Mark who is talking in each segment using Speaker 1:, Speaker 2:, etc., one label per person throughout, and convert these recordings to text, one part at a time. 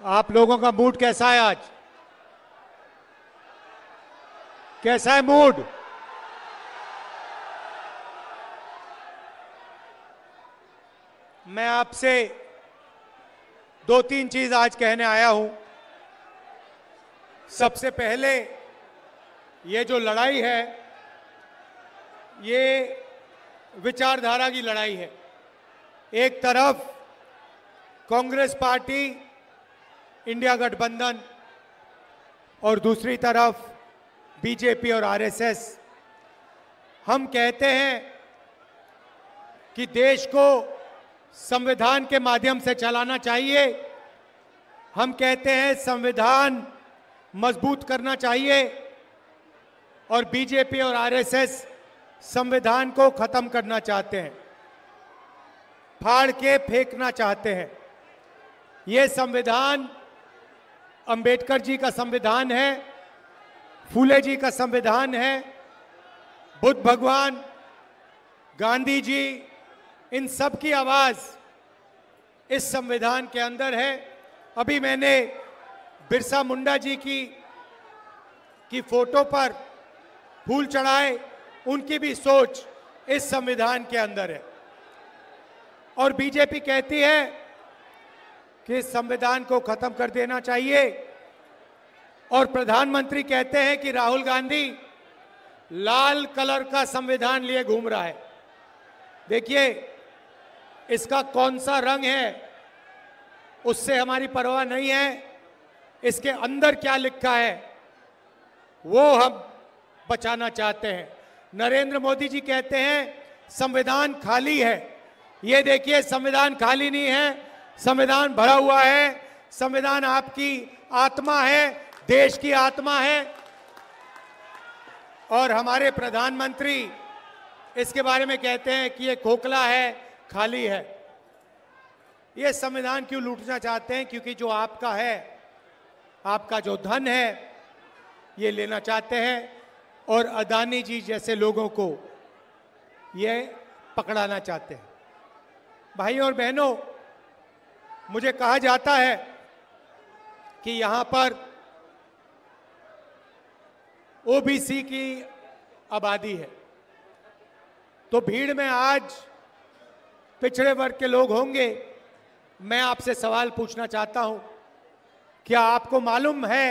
Speaker 1: आप लोगों का मूड कैसा है आज? कैसा है मूड? मैं आपसे दो तीन चीज आज कहने आया हूं। सबसे पहले, ये जो लड़ाई है ये विचारधारा की लड़ाई है। एक तरफ कांग्रेस पार्टी, इंडिया गठबंधन, और दूसरी तरफ बीजेपी और आरएसएस। हम कहते हैं कि देश को संविधान के माध्यम से चलाना चाहिए। हम कहते हैं संविधान मजबूत करना चाहिए, और बीजेपी और आरएसएस संविधान को खत्म करना चाहते हैं, फाड़ के फेंकना चाहते हैं। ये संविधान अंबेडकर जी का संविधान है, फूले जी का संविधान है, बुद्ध भगवान, गांधी जी, इन सब की आवाज इस संविधान के अंदर है। अभी मैंने बिरसा मुंडा जी की फोटो पर फूल चढ़ाए, उनकी भी सोच इस संविधान के अंदर है। और बीजेपी कहती है कि संविधान को खत्म कर देना चाहिए, और प्रधानमंत्री कहते हैं कि राहुल गांधी लाल कलर का संविधान लिए घूम रहा है। देखिए, इसका कौन सा रंग है उससे हमारी परवाह नहीं है, इसके अंदर क्या लिखा है वो हम बचाना चाहते हैं। नरेंद्र मोदी जी कहते हैं संविधान खाली है। ये देखिए, संविधान खाली नहीं है, संविधान भरा हुआ है। संविधान आपकी आत्मा है, देश की आत्मा है। और हमारे प्रधानमंत्री इसके बारे में कहते हैं कि ये खोखला है, खाली है। ये संविधान क्यों लूटना चाहते हैं? क्योंकि जो आपका है, आपका जो धन है, ये लेना चाहते हैं, और अदानी जी जैसे लोगों को ये पकड़ाना चाहते हैं। भाइयों और बहनों, मुझे कहा जाता है कि यहां पर ओबीसी की आबादी है, तो भीड़ में आज पिछड़े वर्ग के लोग होंगे। मैं आपसे सवाल पूछना चाहता हूं, क्या आपको मालूम है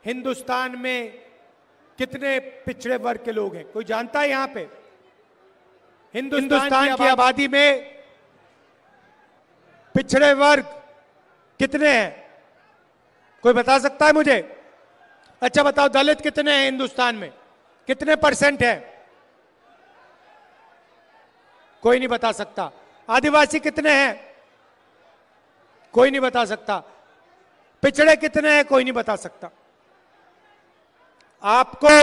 Speaker 1: हिंदुस्तान में कितने पिछड़े वर्ग के लोग हैं? कोई जानता है? यहां पे हिंदुस्तान की आबादी में पिछड़े वर्ग कितने हैं? कोई बता सकता है मुझे? अच्छा बताओ, दलित कितने हैं हिंदुस्तान में? कितने परसेंट है? कोई नहीं बता सकता। आदिवासी कितने हैं? कोई नहीं बता सकता। पिछड़े कितने हैं? कोई नहीं बता सकता। आपको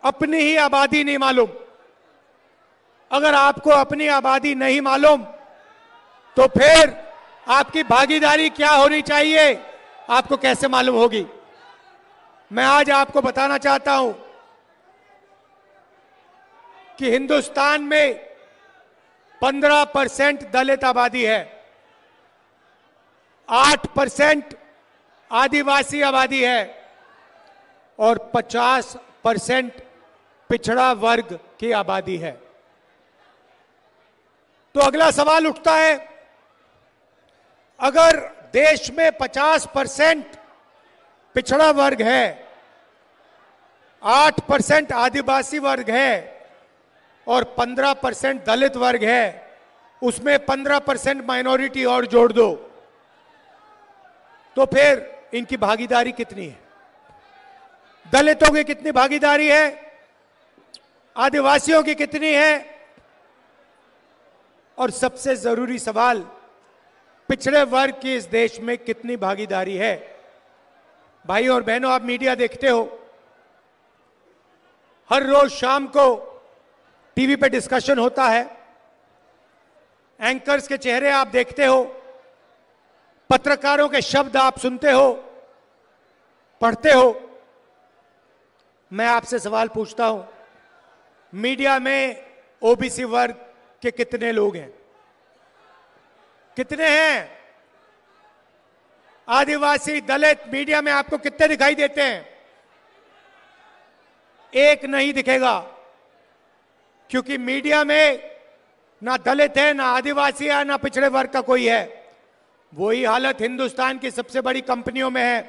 Speaker 1: अपनी ही आबादी नहीं मालूम। अगर आपको अपनी आबादी नहीं मालूम तो फिर आपकी भागीदारी क्या होनी चाहिए, आपको कैसे मालूम होगी? मैं आज आपको बताना चाहता हूं कि हिंदुस्तान में 15% दलित आबादी है, 8% आदिवासी आबादी है, और 50% पिछड़ा वर्ग की आबादी है। तो अगला सवाल उठता है, अगर देश में 50% पिछड़ा वर्ग है, 8% आदिवासी वर्ग है, और 15% दलित वर्ग है, उसमें 15% माइनॉरिटी और जोड़ दो, तो फिर इनकी भागीदारी कितनी है? दलितों की कितनी भागीदारी है? आदिवासियों की कितनी है? और सबसे जरूरी सवाल, पिछड़े वर्ग की इस देश में कितनी भागीदारी है? भाई और बहनों, आप मीडिया देखते हो, हर रोज शाम को टीवी पे डिस्कशन होता है, एंकर्स के चेहरे आप देखते हो, पत्रकारों के शब्द आप सुनते हो, पढ़ते हो। मैं आपसे सवाल पूछता हूं, मीडिया में ओबीसी वर्ग के कितने लोग हैं? कितने हैं? आदिवासी, दलित मीडिया में आपको कितने दिखाई देते हैं? एक नहीं दिखेगा, क्योंकि मीडिया में ना दलित है, ना आदिवासी है, ना पिछड़े वर्ग का कोई है। वही हालत हिंदुस्तान की सबसे बड़ी कंपनियों में है।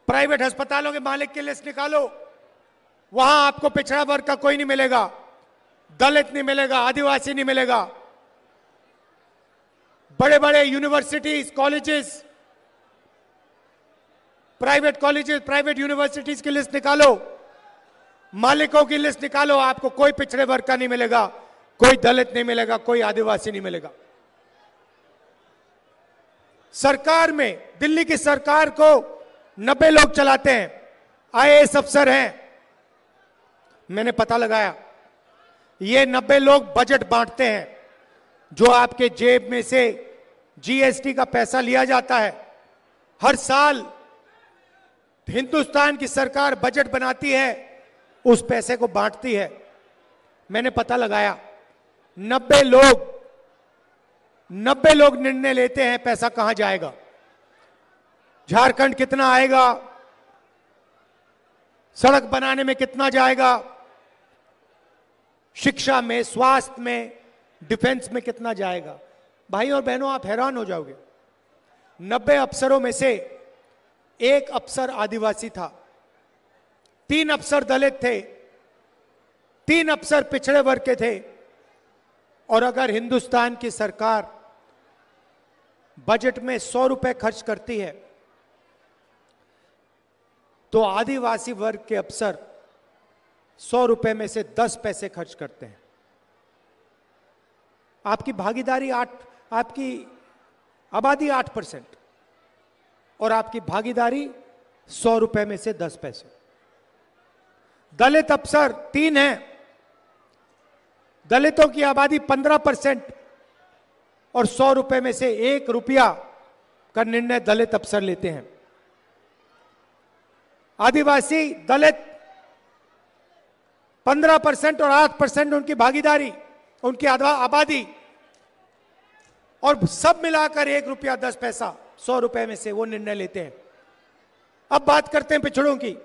Speaker 1: प्राइवेट अस्पतालों के मालिक की लिस्ट निकालो, वहां आपको पिछड़ा वर्ग का कोई नहीं मिलेगा, दलित नहीं मिलेगा, आदिवासी नहीं मिलेगा। बड़े बड़े universities, colleges, private colleges, private universities की लिस्ट निकालो, मालिकों की लिस्ट निकालो, आपको कोई पिछड़े वर्ग का नहीं मिलेगा, कोई दलित नहीं मिलेगा, कोई आदिवासी नहीं मिलेगा। सरकार में, दिल्ली की सरकार को 90 लोग चलाते हैं, आईएएस अफसर हैं। मैंने पता लगाया, ये 90 लोग बजट बांटते हैं। जो आपके जेब में से जीएसटी का पैसा लिया जाता है, हर साल हिंदुस्तान की सरकार बजट बनाती है, उस पैसे को बांटती है। मैंने पता लगाया, 90 लोग निर्णय लेते हैं पैसा कहां जाएगा, झारखंड कितना आएगा, सड़क बनाने में कितना जाएगा, शिक्षा में, स्वास्थ्य में, डिफेंस में कितना जाएगा। भाई और बहनों, आप हैरान हो जाओगे। 90 अफसरों में से एक अफसर आदिवासी था, 3 अफसर दलित थे, 3 अफसर पिछड़े वर्ग के थे। और अगर हिंदुस्तान की सरकार बजट में 100 रुपए खर्च करती है, तो आदिवासी वर्ग के अफसर 100 रुपए में से 10 पैसे खर्च करते हैं। आपकी भागीदारी आपकी आबादी 8% और आपकी भागीदारी 100 रुपए में से 10 पैसे। दलित अफसर 3 हैं, दलितों की आबादी 15% और 100 रुपए में से 1 रुपया का निर्णय दलित अफसर लेते हैं। आदिवासी, दलित 15% और 8% उनकी भागीदारी, उनकी आबादी, और सब मिलाकर 1 रुपया 10 पैसा 100 रुपए में से वो निर्णय लेते हैं। अब बात करते हैं पिछड़ों की।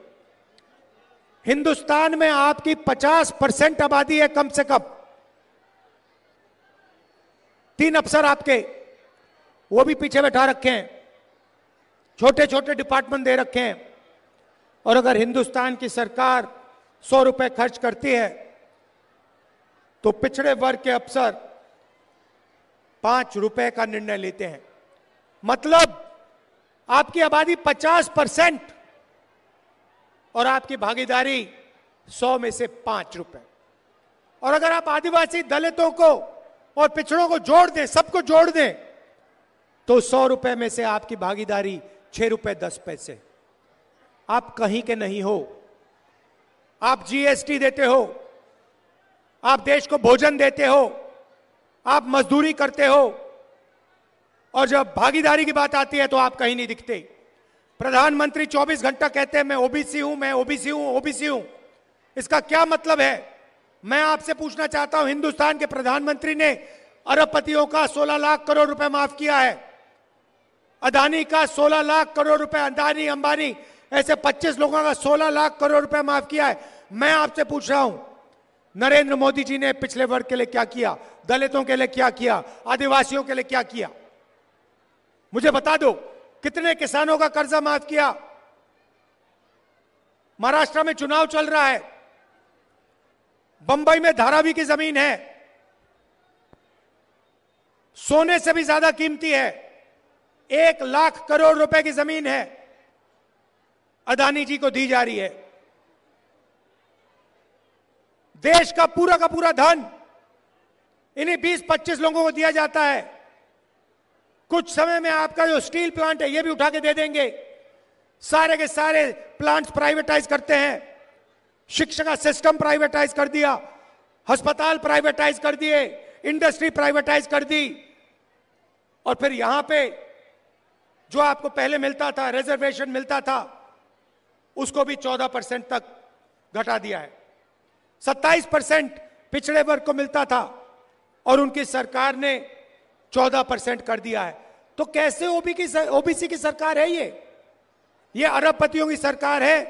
Speaker 1: हिंदुस्तान में आपकी 50% आबादी है कम से कम। 3 अफसर आपके, वो भी पीछे बैठा रखे हैं, छोटे छोटे डिपार्टमेंट दे रखे हैं। और अगर हिंदुस्तान की सरकार 100 रुपए खर्च करती है, तो पिछड़े वर्ग के अफसर 5 रुपए का निर्णय लेते हैं। मतलब आपकी आबादी 50% और आपकी भागीदारी 100 में से 5 रुपए। और अगर आप आदिवासी, दलितों को और पिछड़ों को जोड़ दें, सबको जोड़ दें, तो 100 रुपए में से आपकी भागीदारी 6 रुपए 10 पैसे। आप कहीं के नहीं हो। आप जीएसटी देते हो, आप देश को भोजन देते हो, आप मजदूरी करते हो, और जब भागीदारी की बात आती है तो आप कहीं नहीं दिखते। प्रधानमंत्री 24 घंटा कहते हैं मैं ओबीसी हूं, मैं ओबीसी हूं, ओबीसी हूं। इसका क्या मतलब है? मैं आपसे पूछना चाहता हूं, हिंदुस्तान के प्रधानमंत्री ने अरबपतियों का 16 लाख करोड़ रुपए माफ किया है, अदानी का 16 लाख करोड़ रुपए, अदानी, अंबानी, ऐसे 25 लोगों का 16 लाख करोड़ रुपए माफ किया है। मैं आपसे पूछ रहा हूं, नरेंद्र मोदी जी ने पिछले वर्ग के लिए क्या किया, दलितों के लिए क्या किया, आदिवासियों के लिए क्या किया? मुझे बता दो, कितने किसानों का कर्जा माफ किया? महाराष्ट्र में चुनाव चल रहा है, बंबई में धारावी की जमीन है, सोने से भी ज्यादा कीमती है, 1 लाख करोड़ रुपए की जमीन है, अदानी जी को दी जा रही है। देश का पूरा धन इन्हीं 20-25 लोगों को दिया जाता है। कुछ समय में आपका जो स्टील प्लांट है ये भी उठा के दे देंगे। सारे के सारे प्लांट्स प्राइवेटाइज करते हैं, शिक्षा का सिस्टम प्राइवेटाइज कर दिया, अस्पताल प्राइवेटाइज कर दिए, इंडस्ट्री प्राइवेटाइज कर दी, और फिर यहां पे जो आपको पहले मिलता था, रिजर्वेशन मिलता था, उसको भी 14% तक घटा दिया है। 27% पिछड़े वर्ग को मिलता था और उनकी सरकार ने 14% कर दिया है। तो कैसे ओबीसी की सरकार है ये अरबपतियों की सरकार है,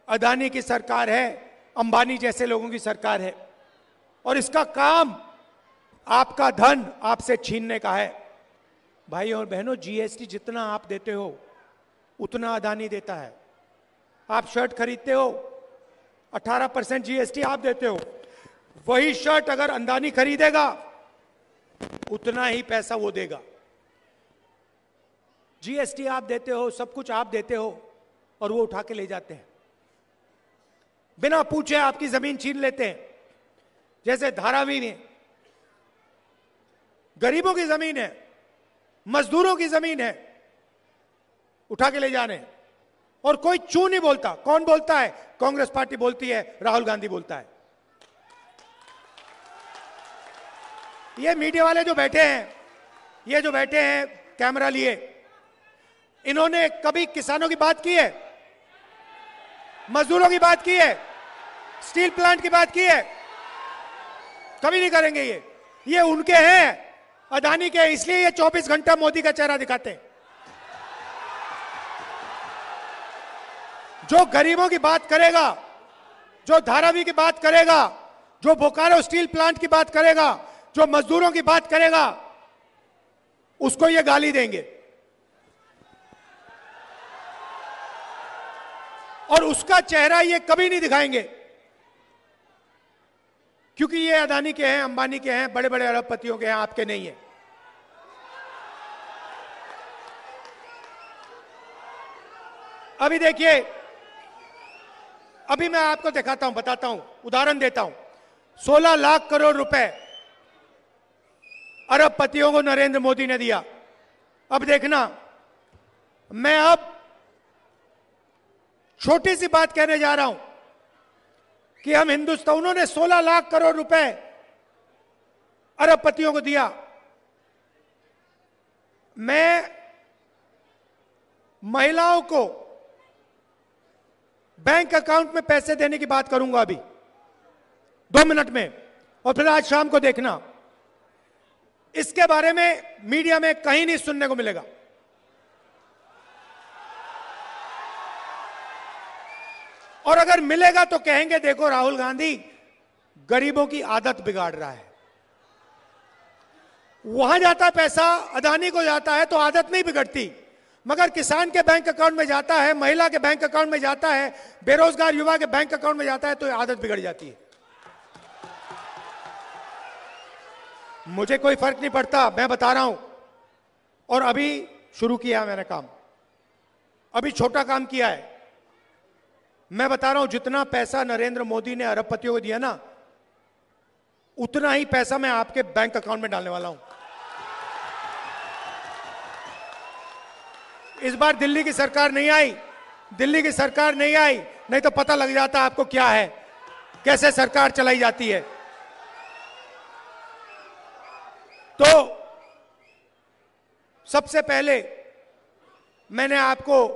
Speaker 1: अदानी की सरकार है, अंबानी जैसे लोगों की सरकार है। और इसका काम आपका धन आपसे छीनने का है। भाई और बहनों, जीएसटी जितना आप देते हो उतना अदानी देता है। आप शर्ट खरीदते हो, 18% जीएसटी आप देते हो। वही शर्ट अगर अदानी खरीदेगा उतना ही पैसा वो देगा। जीएसटी आप देते हो, सब कुछ आप देते हो, और वो उठा के ले जाते हैं। बिना पूछे आपकी जमीन छीन लेते हैं। जैसे धारावी में गरीबों की जमीन है, मजदूरों की जमीन है, उठा के ले जाने, और कोई चू नहीं बोलता। कौन बोलता है? कांग्रेस पार्टी बोलती है, राहुल गांधी बोलता है। ये मीडिया वाले जो बैठे हैं, ये जो बैठे हैं कैमरा लिए, इन्होंने कभी किसानों की बात की है? मजदूरों की बात की है? स्टील प्लांट की बात की है? कभी नहीं करेंगे। ये उनके हैं, अदानी के, इसलिए ये 24 घंटा मोदी का चेहरा दिखाते हैं। जो गरीबों की बात करेगा, जो धारावी की बात करेगा, जो बोकारो स्टील प्लांट की बात करेगा, जो मजदूरों की बात करेगा, उसको ये गाली देंगे। और उसका चेहरा ये कभी नहीं दिखाएंगे, क्योंकि ये अदानी के हैं, अंबानी के हैं, बड़े बड़े अरबपतियों के हैं, आपके नहीं है। अभी देखिए, अभी मैं आपको दिखाता हूं, बताता हूं, उदाहरण देता हूं। 16 लाख करोड़ रुपए अरबपतियों को नरेंद्र मोदी ने दिया। अब देखना, मैं अब छोटी सी बात कहने जा रहा हूं कि हम हिंदुस्तान, उन्होंने 16 लाख करोड़ रुपए अरबपतियों को दिया। मैं महिलाओं को बैंक अकाउंट में पैसे देने की बात करूंगा अभी 2 मिनट में, और फिर आज शाम को देखना, इसके बारे में मीडिया में कहीं नहीं सुनने को मिलेगा। और अगर मिलेगा तो कहेंगे देखो राहुल गांधी गरीबों की आदत बिगाड़ रहा है। वहां जाता पैसा, अदानी को जाता है तो आदत नहीं बिगड़ती, मगर किसान के बैंक अकाउंट में जाता है, महिला के बैंक अकाउंट में जाता है, बेरोजगार युवा के बैंक अकाउंट में जाता है तो आदत बिगड़ जाती है। मुझे कोई फर्क नहीं पड़ता, मैं बता रहा हूं। और अभी शुरू किया मैंने काम, अभी छोटा काम किया है। मैं बता रहा हूं, जितना पैसा नरेंद्र मोदी ने अरबपतियों को दिया ना, उतना ही पैसा मैं आपके बैंक अकाउंट में डालने वाला हूं। इस बार दिल्ली की सरकार नहीं आई, दिल्ली की सरकार नहीं आई, नहीं तो पता लग जाता आपको क्या है, कैसे सरकार चलाई जाती है। तो सबसे पहले मैंने आपको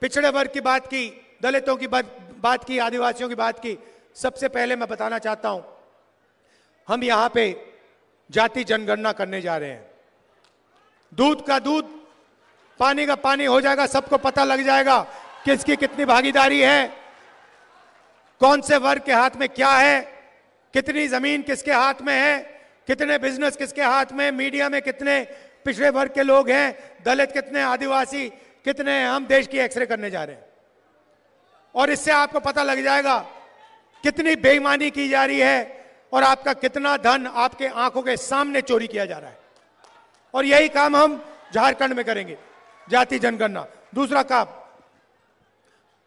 Speaker 1: पिछड़े वर्ग की बात की, दलितों की बात की, आदिवासियों की बात की। सबसे पहले मैं बताना चाहता हूं, हम यहां पे जाति जनगणना करने जा रहे हैं। दूध का दूध, पानी का पानी हो जाएगा, सबको पता लग जाएगा किसकी कितनी भागीदारी है, कौन से वर्ग के हाथ में क्या है, कितनी जमीन किसके हाथ में है, कितने बिजनेस किसके हाथ में, मीडिया में कितने पिछड़े वर्ग के लोग हैं, दलित कितने, आदिवासी कितने। हम देश की एक्सरे करने जा रहे हैं और इससे आपको पता लग जाएगा कितनी बेईमानी की जा रही है और आपका कितना धन आपके आंखों के सामने चोरी किया जा रहा है। और यही काम हम झारखंड में करेंगे, जाति जनगणना। दूसरा काम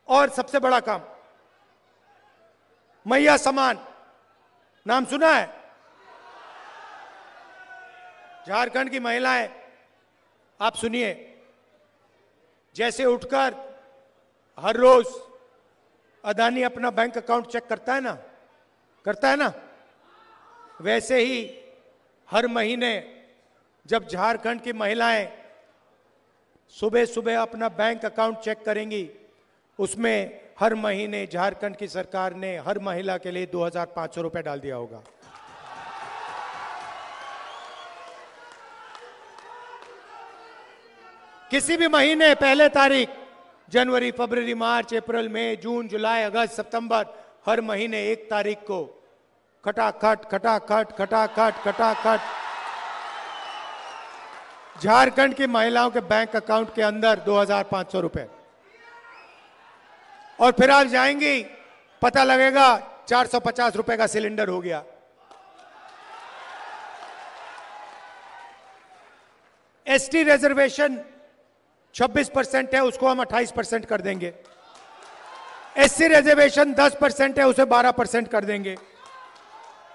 Speaker 1: और सबसे बड़ा काम, मैया सम्मान, नाम सुना है? झारखंड की महिलाएं, आप सुनिए, जैसे उठकर हर रोज अदानी अपना बैंक अकाउंट चेक करता है ना, वैसे ही हर महीने जब झारखंड की महिलाएं सुबह सुबह अपना बैंक अकाउंट चेक करेंगी, उसमें हर महीने झारखंड की सरकार ने हर महिला के लिए 2500 रुपए डाल दिया होगा। किसी भी महीने पहले तारीख, जनवरी, फरवरी, मार्च, अप्रैल, मई, जून, जुलाई, अगस्त, सितंबर, हर महीने 1 तारीख को खटाखट खटाखट खटाखट खटाखट झारखंड की महिलाओं के बैंक अकाउंट के अंदर 2,500 रुपए। और फिर आप जाएंगी, पता लगेगा 450 रुपए का सिलेंडर हो गया। एसटी रिजर्वेशन 26% है, उसको हम 28% कर देंगे। एससी रिजर्वेशन 10% है, उसे 12% कर देंगे।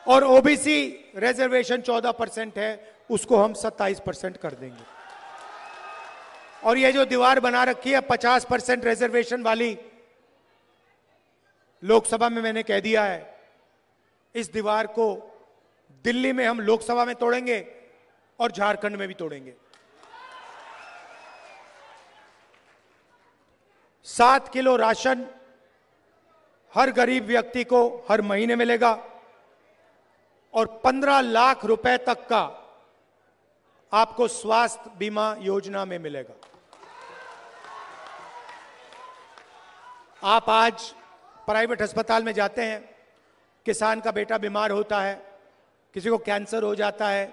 Speaker 1: और ओबीसी रिजर्वेशन 14% है, उसको हम 27% कर देंगे। और ये जो दीवार बना रखी है 50% रिजर्वेशन वाली, लोकसभा में मैंने कह दिया है, इस दीवार को दिल्ली में हम लोकसभा में तोड़ेंगे और झारखंड में भी तोड़ेंगे। 7 किलो राशन हर गरीब व्यक्ति को हर महीने मिलेगा और 15 लाख रुपए तक का आपको स्वास्थ्य बीमा योजना में मिलेगा। आप आज प्राइवेट अस्पताल में जाते हैं, किसान का बेटा बीमार होता है, किसी को कैंसर हो जाता है,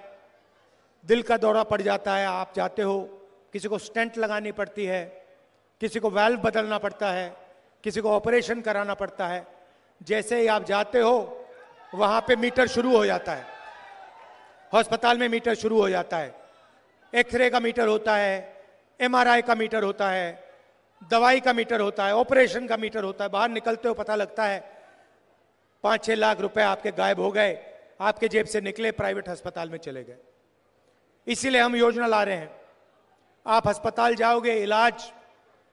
Speaker 1: दिल का दौरा पड़ जाता है, आप जाते हो, किसी को स्टेंट लगानी पड़ती है, किसी को वाल्व बदलना पड़ता है, किसी को ऑपरेशन कराना पड़ता है। जैसे ही आप जाते हो वहां पे मीटर शुरू हो जाता है, अस्पताल में मीटर शुरू हो जाता है। एक्सरे का मीटर होता है, एमआरआई का मीटर होता है, दवाई का मीटर होता है, ऑपरेशन का मीटर होता है। बाहर निकलते हो पता लगता है 5-6 लाख रुपए आपके गायब हो गए, आपके जेब से निकले, प्राइवेट अस्पताल में चले गए। इसीलिए हम योजना ला रहे हैं, आप अस्पताल जाओगे,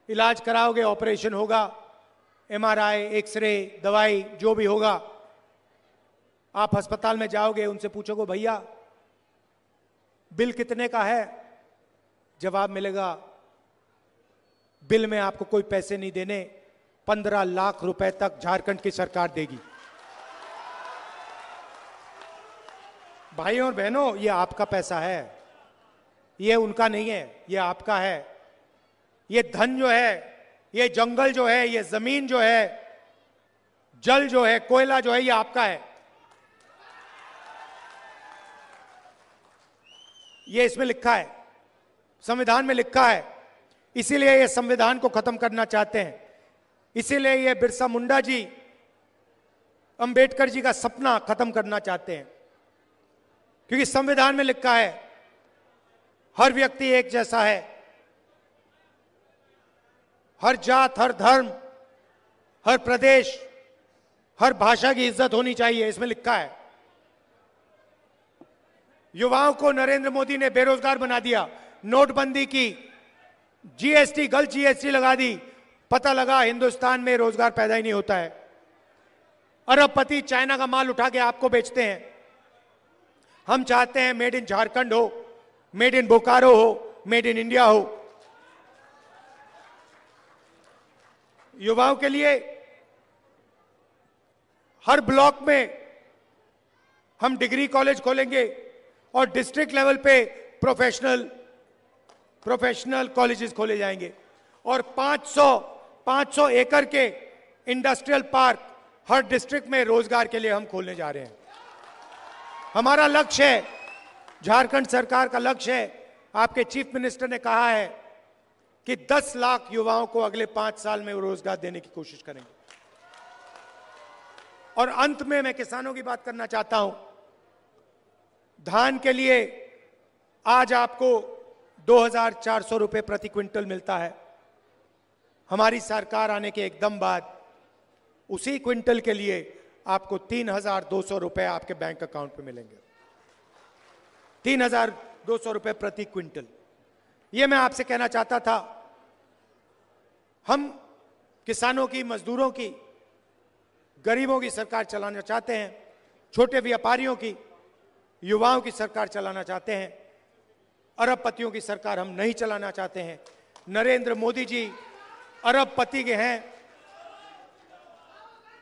Speaker 1: इलाज कराओगे, ऑपरेशन होगा, एमआरआई, एक्सरे, दवाई जो भी होगा, आप अस्पताल में जाओगे, उनसे पूछोगे भैया बिल कितने का है, जवाब मिलेगा बिल में आपको कोई पैसे नहीं देने, 15 लाख रुपए तक झारखंड की सरकार देगी। भाइयों और बहनों, ये आपका पैसा है, ये उनका नहीं है, ये आपका है। ये धन जो है, ये जंगल जो है, ये जमीन जो है, जल जो है, कोयला जो है, ये आपका है। ये इसमें लिखा है, संविधान में लिखा है। इसीलिए ये संविधान को खत्म करना चाहते हैं। इसीलिए ये बिरसा मुंडा जी, अंबेडकर जी का सपना खत्म करना चाहते हैं, क्योंकि संविधान में लिखा है हर व्यक्ति एक जैसा है, हर जात, हर धर्म, हर प्रदेश, हर भाषा की इज्जत होनी चाहिए, इसमें लिखा है। युवाओं को नरेंद्र मोदी ने बेरोजगार बना दिया, नोटबंदी की, जीएसटी, गलत जीएसटी लगा दी, पता लगा हिंदुस्तान में रोजगार पैदा ही नहीं होता है। अरबपति चाइना का माल उठा के आपको बेचते हैं। हम चाहते हैं मेड इन झारखंड हो, मेड इन बोकारो हो, मेड इन इंडिया हो। युवाओं के लिए हर ब्लॉक में हम डिग्री कॉलेज खोलेंगे और डिस्ट्रिक्ट लेवल पे प्रोफेशनल कॉलेजेस खोले जाएंगे और 500 एकड़ के इंडस्ट्रियल पार्क हर डिस्ट्रिक्ट में रोजगार के लिए हम खोलने जा रहे हैं। हमारा लक्ष्य है, झारखंड सरकार का लक्ष्य है, आपके चीफ मिनिस्टर ने कहा है कि 10 लाख युवाओं को अगले 5 साल में रोजगार देने की कोशिश करेंगे। और अंत में मैं किसानों की बात करना चाहता हूं। धान के लिए आज आपको 2,400 रुपए प्रति क्विंटल मिलता है। हमारी सरकार आने के एकदम बाद उसी क्विंटल के लिए आपको 3,200 रुपए आपके बैंक अकाउंट पे मिलेंगे। 3,200 रुपए प्रति क्विंटल। यह मैं आपसे कहना चाहता था, हम किसानों की, मजदूरों की, गरीबों की सरकार चलाना चाहते हैं, छोटे व्यापारियों की, युवाओं की सरकार चलाना चाहते हैं। अरबपतियों की सरकार हम नहीं चलाना चाहते हैं। नरेंद्र मोदी जी अरबपति के हैं।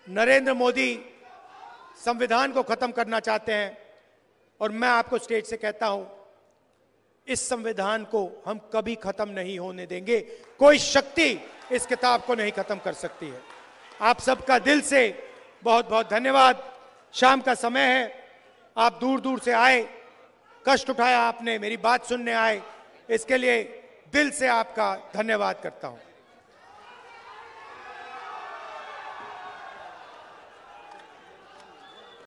Speaker 1: नरेंद्र मोदी संविधान को खत्म करना चाहते हैं। और मैं आपको स्टेज से कहता हूं, इस संविधान को हम कभी खत्म नहीं होने देंगे। कोई शक्ति इस किताब को नहीं खत्म कर सकती है। आप सबका दिल से बहुत बहुत धन्यवाद। शाम का समय है, आप दूर दूर से आए, कष्ट उठाया आपने, मेरी बात सुनने आए, इसके लिए दिल से आपका धन्यवाद करता हूं।